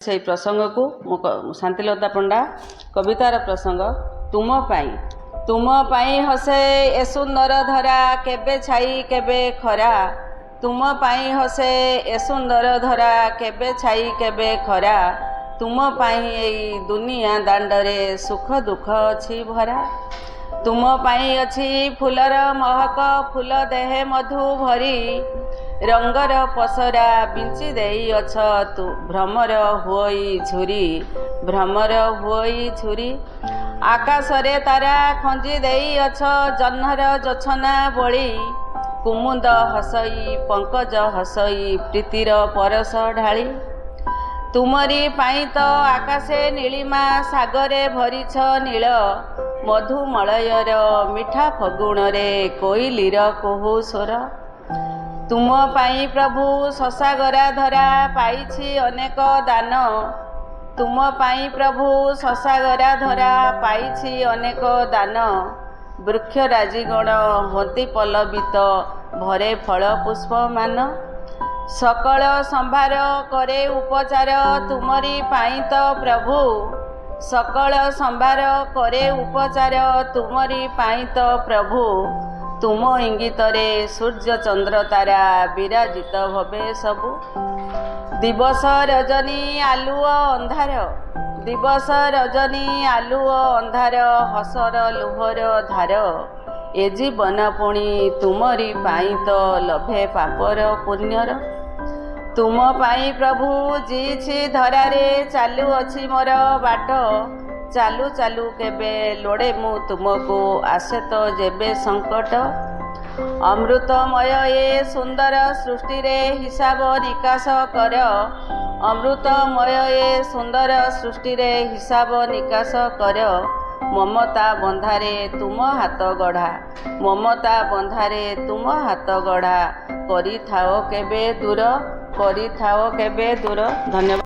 से प्रसंग को शांतिलता पंडा कवितार प्रसंग तुम पाई हसे ए सुंदर धरा केबे छाई केबे खरा तुम पाई हसे ए सुंदर धरा केबे छाई केबे खरा तुम पाई एई दुनिया दांडरे सुख दुख अछि भरा तुम पाई अछि फूलर महक फूल देहे मधु भरी रंगर पसरा बिंची देई अछ तु भ्रमर हुई झुरी भ्रमर हुई झुरी आकाशरे तारा खंजी देई अछ जह्नर जोछना बळी कुमुद हसई पंकज हसई प्रीतिर परस ढाली तुमरी पाई तो आकाशे नीलिमा सागरे भरिछ नील मधुमलयर मिठा फगुणरे कोइलीर कोहू स्वर तुम पाई प्रभु शशागरा धरा पाइछि अनेक दान तुम पाई प्रभु शशागरा धरा पाइछि अनेक दान वृक्ष राजीगण होती पल्लवित भरे फल पुष्प मान सकल संभार करे उपचार तुमरी पाई तो प्रभु सकल संभार करे उपचार तुमरी पाई तो प्रभु तुम इंगितरे सूर्य चंद्र तारा विराजित भवे सबु दिवस रजनी आलुओ अंधार दिवस रजनी आलुओ अंधार हसर लुहर धार ए जीवन पुणी तुमरी पाई तो लभे पापर पुण्यर तुम पाई प्रभु जीछि धरारे चालू अछि मोर बाट चालू चालू केबे लोड़े मु तुमको आसे तो जेबे संकट अमृतमय ए सुंदर सृष्टि रे हिसाब निकास कर अमृतमय ए सुंदर सृष्टि रे हिसाब निकास कर ममता बंधारे तुम हाथ गढ़ा ममता बंधारे तुम हाथ गढ़ा करी थाओ केबे दूर धन्यवाद।